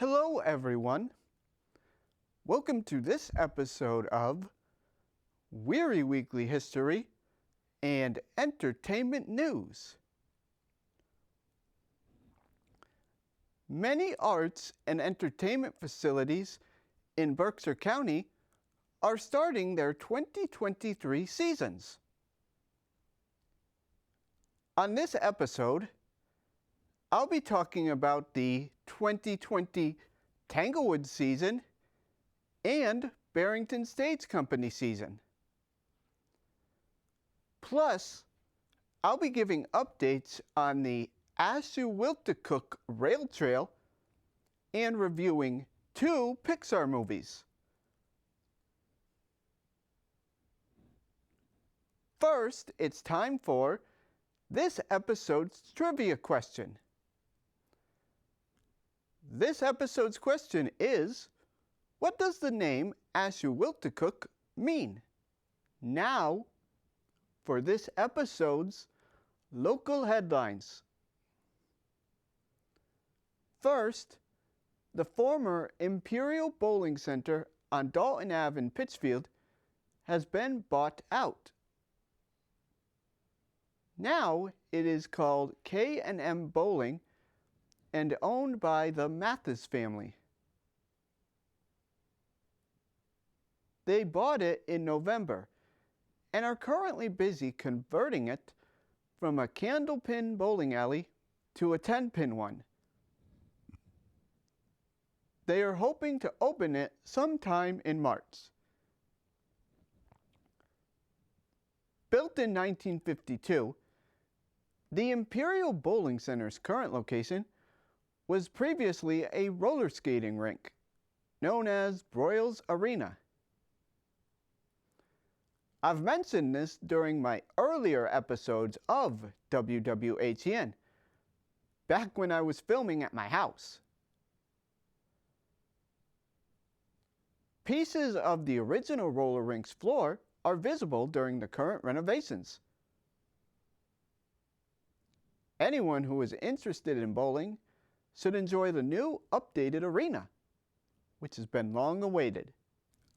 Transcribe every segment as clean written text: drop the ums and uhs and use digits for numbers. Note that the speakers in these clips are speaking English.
Hello everyone. Welcome to this episode of Wehry Weekly History and Entertainment News. Many arts and entertainment facilities in Berkshire County are starting their 2023 seasons. On this episode, I'll be talking about the 2020 Tanglewood season and Barrington Stage Company season. Plus, I'll be giving updates on the Ashuwilticook Rail Trail and reviewing 2 Pixar movies. First, it's time for this episode's trivia question. This episode's question is, what does the name Ashuwilticook mean? Now, for this episode's local headlines. First, the former Imperial Bowling Center on Dalton Ave in Pittsfield has been bought out. Now it is called K&M Bowling and owned by the Mathis family. They bought it in November and are currently busy converting it from a candlepin bowling alley to a 10-pin one. They are hoping to open it sometime in March. Built in 1952, the Imperial Bowling Center's current location was previously a roller skating rink, known as Broyles Arena. I've mentioned this during my earlier episodes of WWHEN, back when I was filming at my house. Pieces of the original roller rink's floor are visible during the current renovations. Anyone who is interested in bowling should enjoy the new updated arena, which has been long awaited.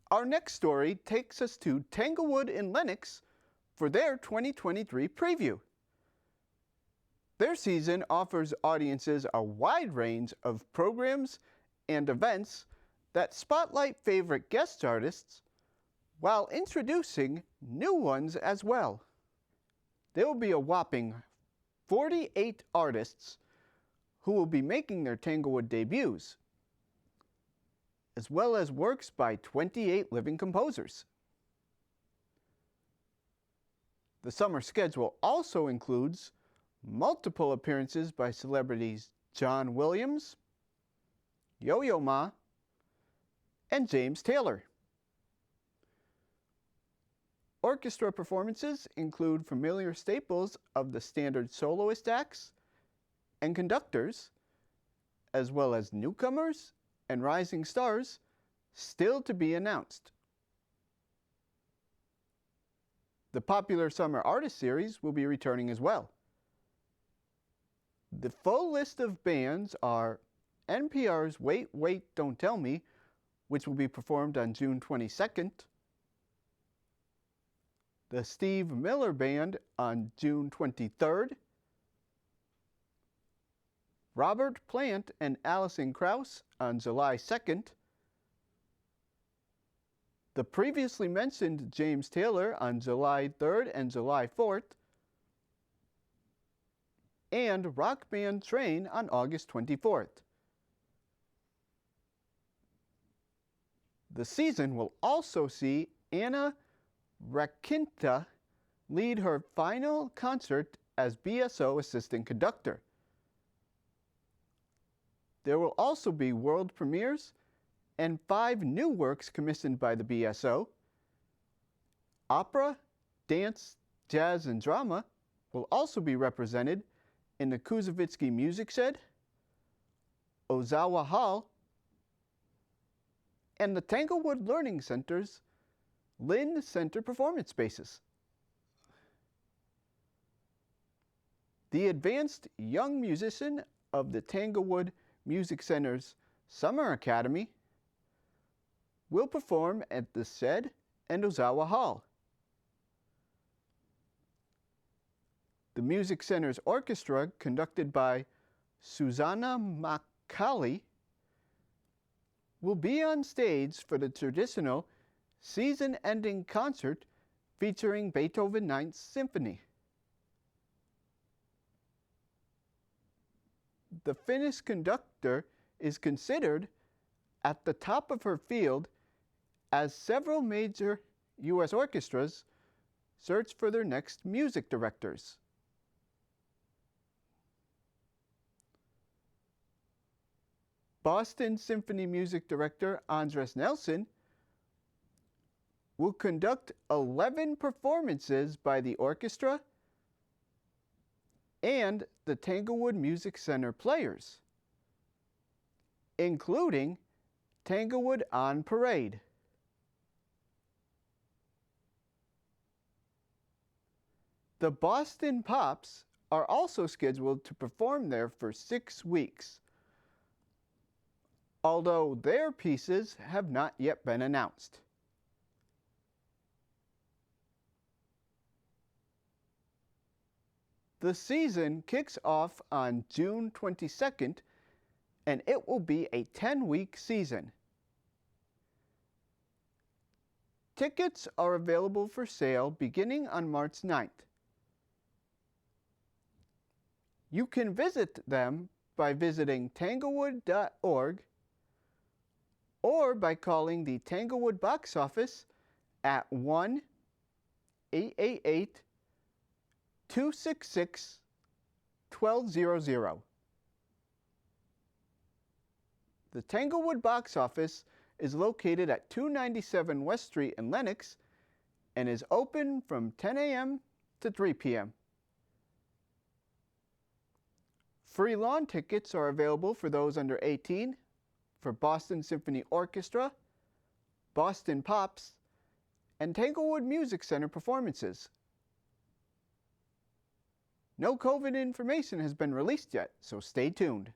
Our next story takes us to Tanglewood in Lenox for their 2023 preview. Their season offers audiences a wide range of programs and events that spotlight favorite guest artists while introducing new ones as well. There will be a whopping 48 artists who will be making their Tanglewood debuts, as well as works by 28 living composers. The summer schedule also includes multiple appearances by celebrities John Williams, Yo-Yo Ma, and James Taylor. Orchestra performances include familiar staples of the standard soloist acts and conductors, as well as newcomers and rising stars still to be announced. The popular Summer Artist Series will be returning as well. The full list of bands are NPR's Wait, Wait, Don't Tell Me, which will be performed on June 22nd, the Steve Miller Band on June 23rd, Robert Plant and Alison Krauss on July 2nd, the previously mentioned James Taylor on July 3rd and July 4th, and rock band Train on August 24th. The season will also see Anna Rakinta lead her final concert as BSO assistant conductor. There will also be world premieres and 5 new works commissioned by the BSO. Opera, dance, jazz, and drama will also be represented in the Kuzovitsky Music Shed, Ozawa Hall, and the Tanglewood Learning Center's Lynn Center Performance Spaces. The advanced young musician of the Tanglewood Music Center's Summer Academy will perform at the said and Ozawa Hall. The Music Center's orchestra, conducted by Susanna Makali, will be on stage for the traditional season-ending concert featuring Beethoven's Ninth Symphony. The Finnish conductor is considered at the top of her field as several major U.S. orchestras search for their next music directors. Boston Symphony Music Director Andres Nelson will conduct 11 performances by the orchestra and the Tanglewood Music Center players, including Tanglewood on Parade. The Boston Pops are also scheduled to perform there for 6 weeks, although their pieces have not yet been announced. The season kicks off on June 22nd, and it will be a 10-week season. Tickets are available for sale beginning on March 9th. You can visit them by visiting tanglewood.org or by calling the Tanglewood box office at 1-888-266-1200. The Tanglewood box office is located at 297 West Street in Lenox and is open from 10 a.m. to 3 p.m. Free lawn tickets are available for those under 18 for Boston Symphony Orchestra, Boston Pops, and Tanglewood Music Center performances. No COVID information has been released yet, so stay tuned.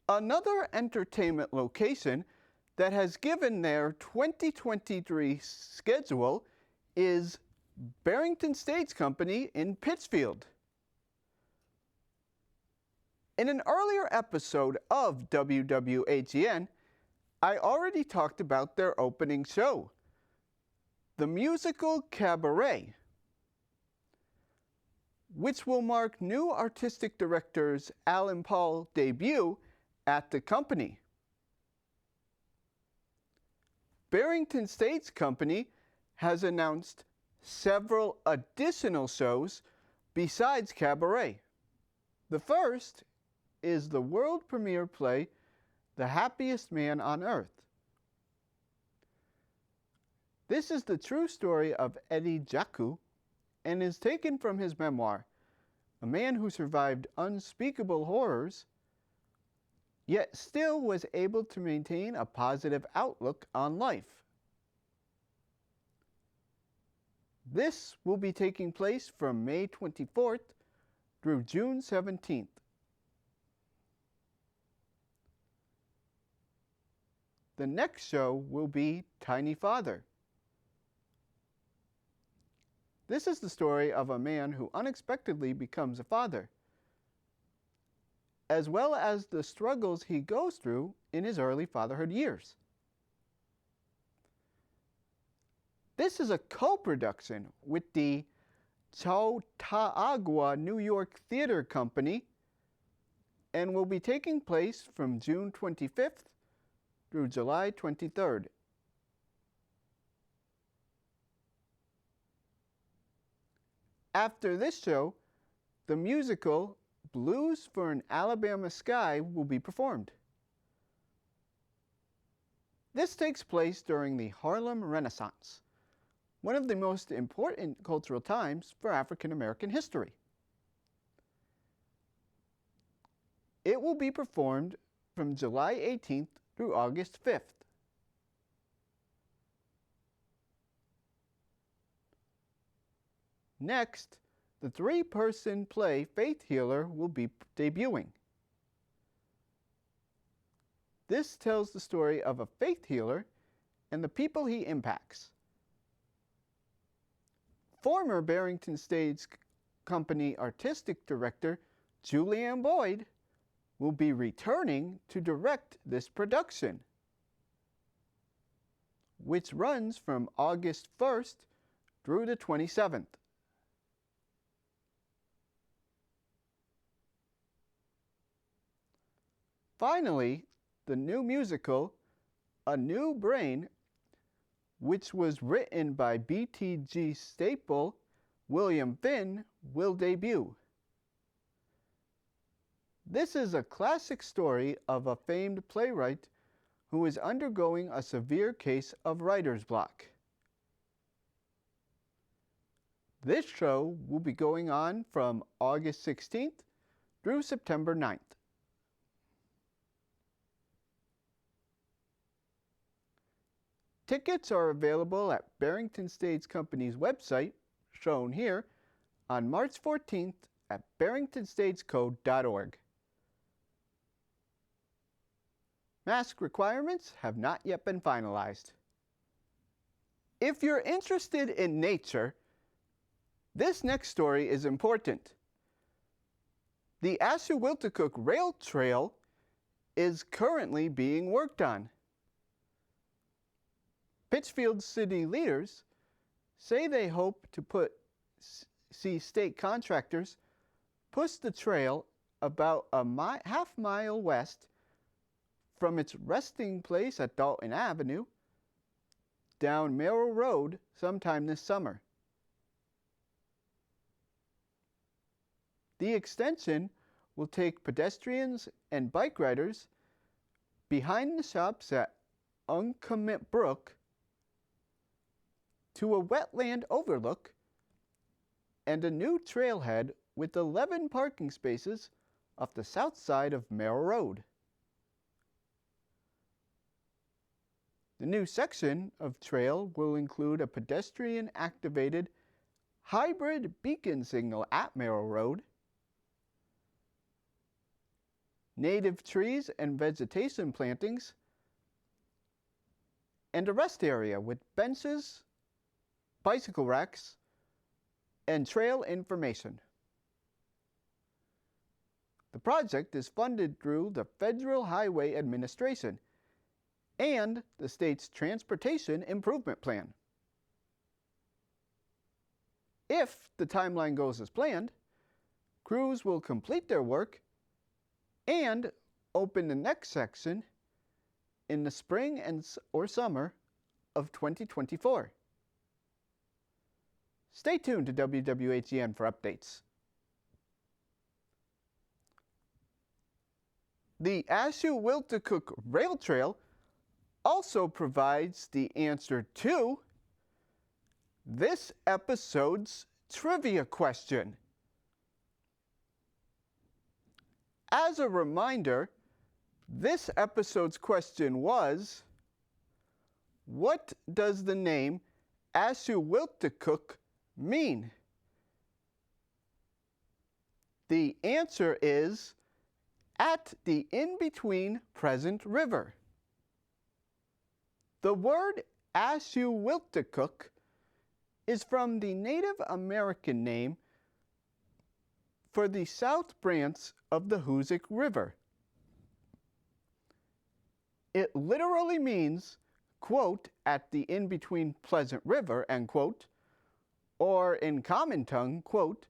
Another entertainment location that has given their 2023 schedule is Barrington Stage Company in Pittsfield. In an earlier episode of WWHEN, I already talked about their opening show, the musical Cabaret, which will mark new artistic director's Alan Paul's debut at the company. Barrington Stage Company has announced several additional shows besides Cabaret. The first is the world premiere play, The Happiest Man on Earth. This is the true story of Eddie Jaku and is taken from his memoir, a man who survived unspeakable horrors, yet still was able to maintain a positive outlook on life. This will be taking place from May 24th through June 17th. The next show will be Tiny Father. This is the story of a man who unexpectedly becomes a father, as well as the struggles he goes through in his early fatherhood years. This is a co-production with the Chautauqua New York Theater Company and will be taking place from June 25th through July 23rd. After this show, the musical Blues for an Alabama Sky will be performed. This takes place during the Harlem Renaissance, one of the most important cultural times for African American history. It will be performed from July 18th through August 5th. Next, the 3-person play Faith Healer will be debuting. This tells the story of a faith healer and the people he impacts. Former Barrington Stage Company Artistic Director Julianne Boyd will be returning to direct this production, which runs from August 1st through the 27th. Finally, the new musical, A New Brain, which was written by BTG staple William Finn, will debut. This is a classic story of a famed playwright who is undergoing a severe case of writer's block. This show will be going on from August 16th through September 9th. Tickets are available at Barrington Stage Company's website, shown here, on March 14th at barringtonstagecode.org. Mask requirements have not yet been finalized. If you're interested in nature, this next story is important. The Ashuwiltakuk Rail Trail is currently being worked on. Pittsfield city leaders say they hope to see state contractors push the trail about a half-mile west from its resting place at Dalton Avenue down Merrill Road sometime this summer. The extension will take pedestrians and bike riders behind the shops at Uncommit Brook to a wetland overlook and a new trailhead with 11 parking spaces off the south side of Merrill Road. The new section of trail will include a pedestrian-activated hybrid beacon signal at Merrill Road, native trees and vegetation plantings, and a rest area with benches, bicycle racks, and trail information. The project is funded through the Federal Highway Administration and the state's Transportation Improvement Plan. If the timeline goes as planned, crews will complete their work and open the next section in the spring or summer of 2024. Stay tuned to WWHEN for updates. The Ashuwiltakuk Rail Trail also provides the answer to this episode's trivia question. As a reminder, this episode's question was, what does the name Ashuwiltakuk mean? The answer is at the in-between present river. The word Ashuwiltakuk is from the Native American name for the south branch of the Hoosic River. It literally means, quote, at the in-between pleasant river, end quote, or in common tongue, quote,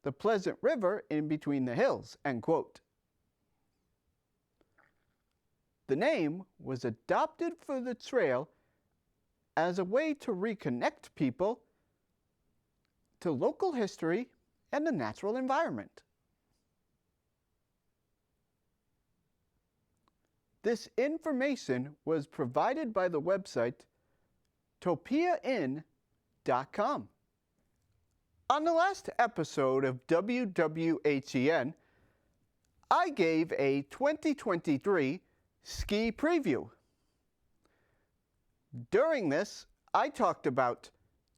the pleasant river in between the hills, end quote. The name was adopted for the trail as a way to reconnect people to local history and the natural environment. This information was provided by the website topiainn.com. On the last episode of WWHEN, I gave a 2023 ski preview. During this, I talked about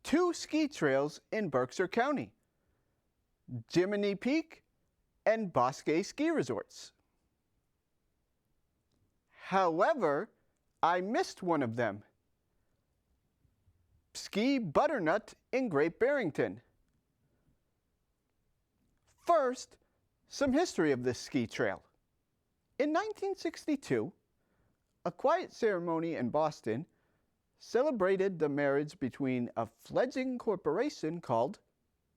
2 ski trails in Berkshire County, Jiminy Peak and Bosque Ski Resorts. However, I missed one of them. Ski Butternut in Great Barrington. First, some history of this ski trail. In 1962, a quiet ceremony in Boston celebrated the marriage between a fledgling corporation called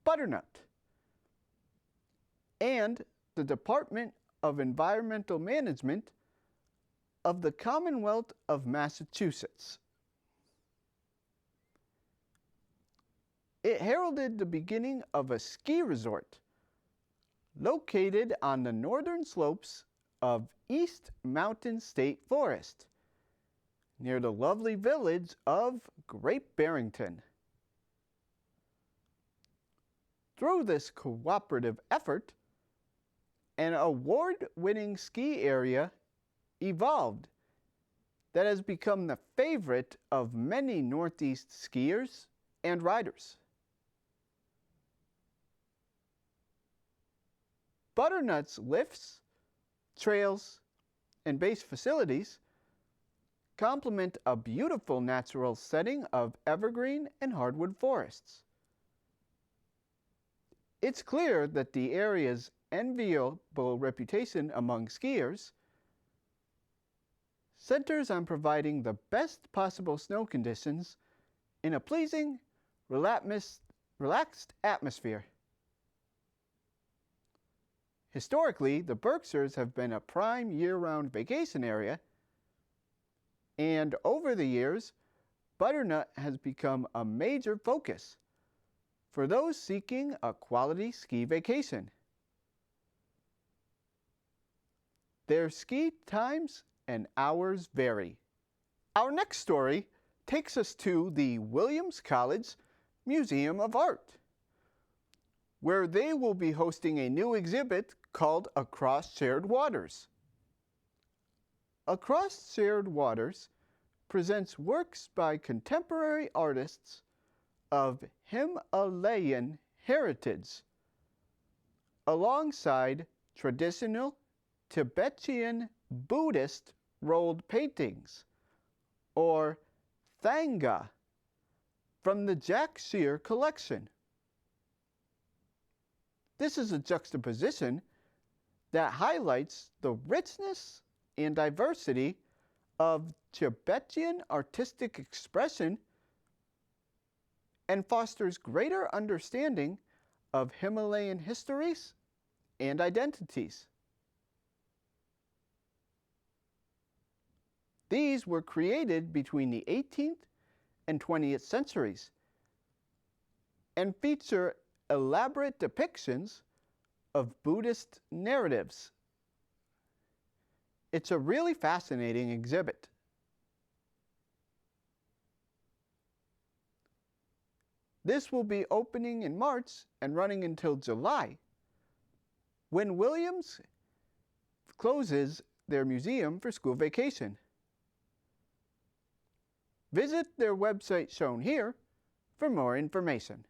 Butternut and the Department of Environmental Management of the Commonwealth of Massachusetts. It heralded the beginning of a ski resort located on the northern slopes of East Mountain State Forest, near the lovely village of Great Barrington. Through this cooperative effort, an award-winning ski area evolved that has become the favorite of many Northeast skiers and riders. Butternut's lifts, trails, and base facilities complement a beautiful natural setting of evergreen and hardwood forests. It's clear that the area's enviable reputation among skiers centers on providing the best possible snow conditions in a pleasing, relaxed atmosphere. Historically, the Berkshires have been a prime year-round vacation area, and over the years, Butternut has become a major focus for those seeking a quality ski vacation. Their ski times and hours vary. Our next story takes us to the Williams College Museum of Art, where they will be hosting a new exhibit called Across Shared Waters. Across Shared Waters presents works by contemporary artists of Himalayan heritage, alongside traditional Tibetan Buddhist rolled paintings, or thanga, from the Jack Shear collection. This is a juxtaposition that highlights the richness and diversity of Tibetan artistic expression and fosters greater understanding of Himalayan histories and identities. These were created between the 18th and 20th centuries and feature elaborate depictions of Buddhist narratives. It's a really fascinating exhibit. This will be opening in March and running until July, when Williams closes their museum for school vacation. Visit their website shown here for more information.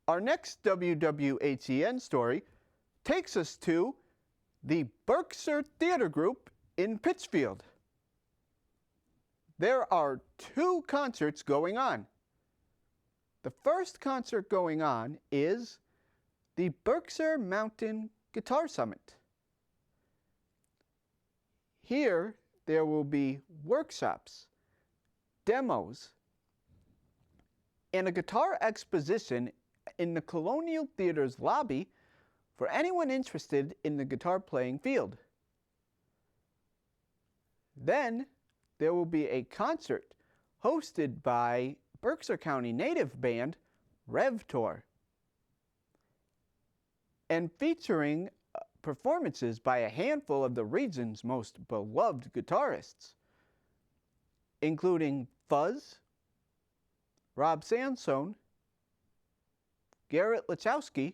Our next WWHEN story takes us to the Berkshire Theater Group in Pittsfield. There are 2 concerts going on. The first concert going on is the Berkshire Mountain Guitar Summit. Here, there will be workshops, demos, and a guitar exposition in the Colonial Theater's lobby for anyone interested in the guitar playing field. Then, there will be a concert hosted by Berkshire County native band Rev Tour and featuring performances by a handful of the region's most beloved guitarists, including Fuzz, Rob Sansone, Garrett Lachowski,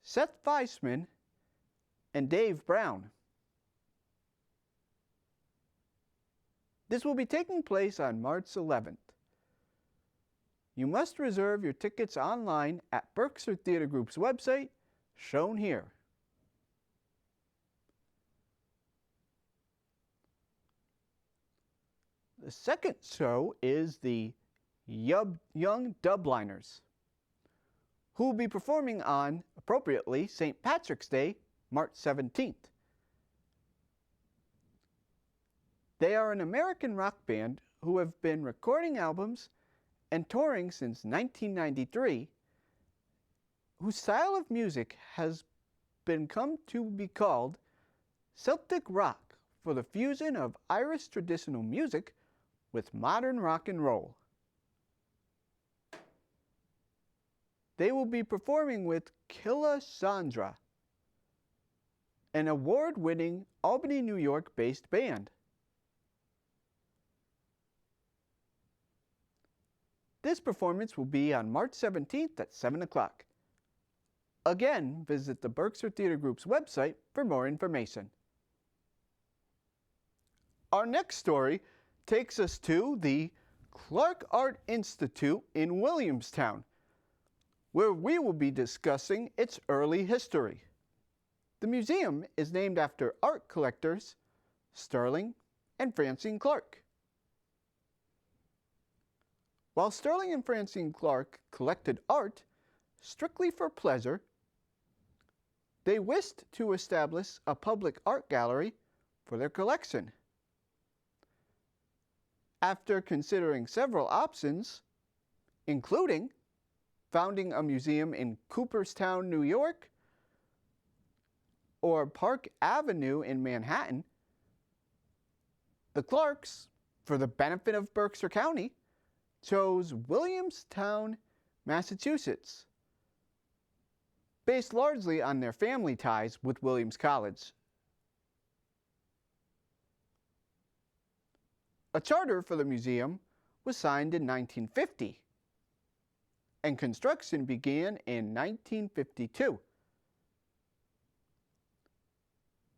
Seth Weissman, and Dave Brown. This will be taking place on March 11th. You must reserve your tickets online at Berkshire Theater Group's website, shown here. The second show is the Young Dubliners, who will be performing on, appropriately, St. Patrick's Day, March 17th. They are an American rock band who have been recording albums and touring since 1993, whose style of music has come to be called Celtic rock for the fusion of Irish traditional music with modern rock and roll. They will be performing with Killa Sandra, an award-winning Albany, New York-based band. This performance will be on March 17th at 7 o'clock. Again, visit the Berkshire Theater Group's website for more information. Our next story takes us to the Clark Art Institute in Williamstown, where we will be discussing its early history. The museum is named after art collectors Sterling and Francine Clark. While Sterling and Francine Clark collected art strictly for pleasure, they wished to establish a public art gallery for their collection. After considering several options, including founding a museum in Cooperstown, New York, or Park Avenue in Manhattan, the Clarks, for the benefit of Berkshire County, chose Williamstown, Massachusetts, based largely on their family ties with Williams College. A charter for the museum was signed in 1950, and construction began in 1952.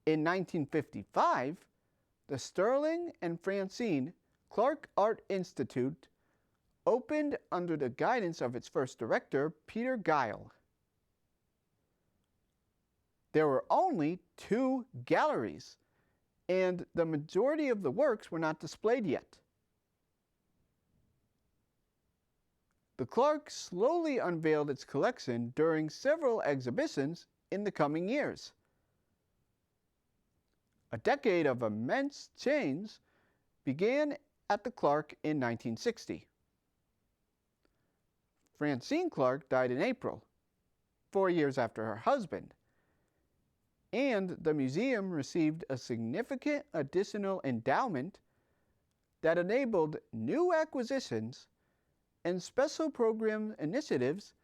In 1955, the Sterling and Francine Clark Art Institute opened under the guidance of its first director, Peter Guile. There were only 2 galleries, and the majority of the works were not displayed yet. The Clarks slowly unveiled its collection during several exhibitions in the coming years. A decade of immense change began at the Clark in 1960. Francine Clark died in April, 4 years after her husband, and the museum received a significant additional endowment that enabled new acquisitions and special program initiatives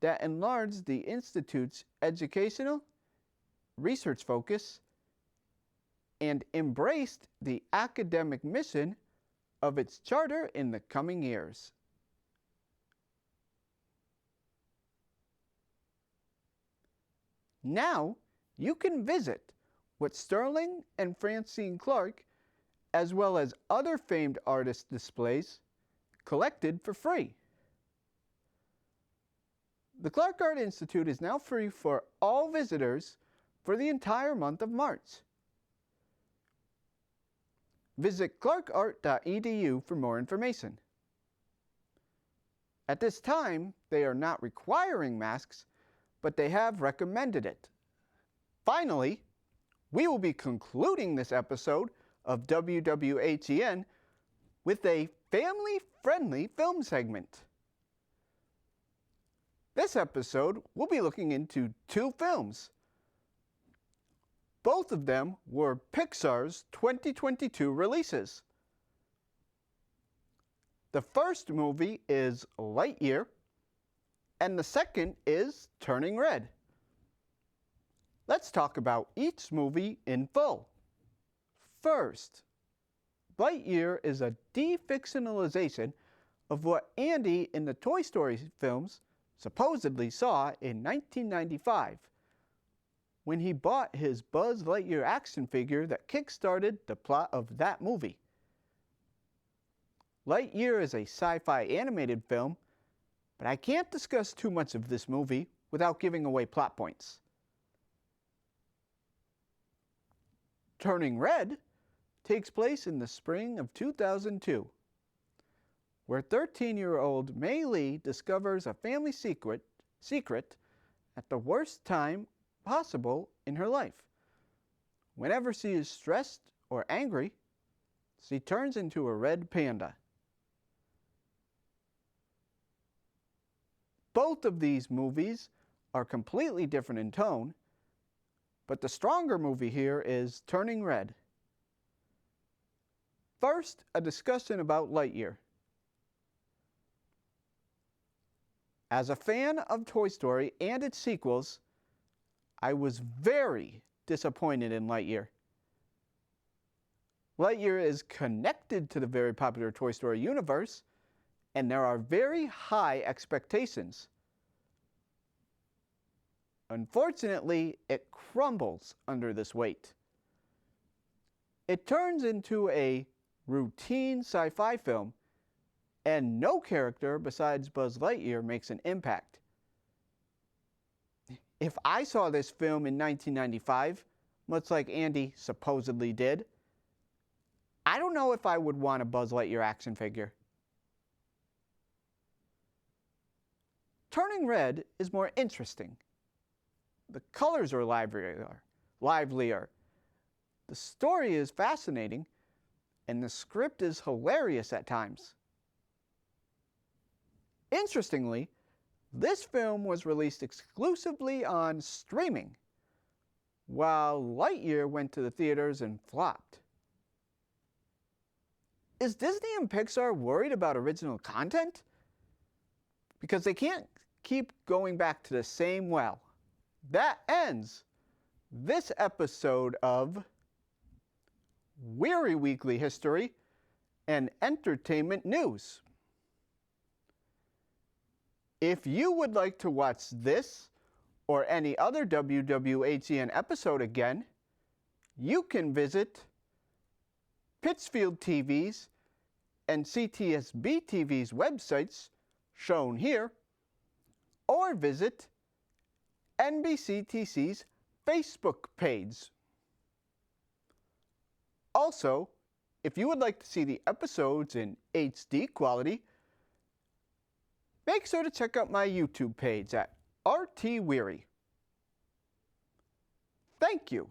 that enlarged the Institute's educational, research focus, and embraced the academic mission of its charter in the coming years. Now, you can visit what Sterling and Francine Clark, as well as other famed artist displays, collected for free. The Clark Art Institute is now free for all visitors for the entire month of March. Visit clarkart.edu for more information. At this time, they are not requiring masks, but they have recommended it. Finally, we will be concluding this episode of WWHEN with a family-friendly film segment. This episode, we'll be looking into 2 films. Both of them were Pixar's 2022 releases. The first movie is Lightyear, and the second is Turning Red. Let's talk about each movie in full. First, Lightyear is a defictionalization of what Andy in the Toy Story films supposedly saw in 1995 when he bought his Buzz Lightyear action figure that kick-started the plot of that movie. Lightyear is a sci-fi animated film, but I can't discuss too much of this movie without giving away plot points. Turning Red takes place in the spring of 2002, where 13-year-old Mei Lee discovers a family secret at the worst time possible in her life. Whenever she is stressed or angry, she turns into a red panda. Both of these movies are completely different in tone, but the stronger movie here is Turning Red. First, a discussion about Lightyear. As a fan of Toy Story and its sequels, I was very disappointed in Lightyear. Lightyear is connected to the very popular Toy Story universe, and there are very high expectations. Unfortunately, it crumbles under this weight. It turns into a routine sci-fi film, and no character besides Buzz Lightyear makes an impact. If I saw this film in 1995, much like Andy supposedly did, I don't know if I would want a Buzz Lightyear action figure. Turning Red is more interesting. The colors are livelier. The story is fascinating, and the script is hilarious at times. Interestingly, this film was released exclusively on streaming, while Lightyear went to the theaters and flopped. Is Disney and Pixar worried about original content? Because they can't keep going back to the same well. That ends this episode of Wehry Weekly History and Entertainment News. If you would like to watch this or any other WWHEN episode again, you can visit Pittsfield TV's and CTSB TV's websites shown here, or visit NBCTC's Facebook page. Also, if you would like to see the episodes in HD quality, make sure to check out my YouTube page at RT Wehry. Thank you.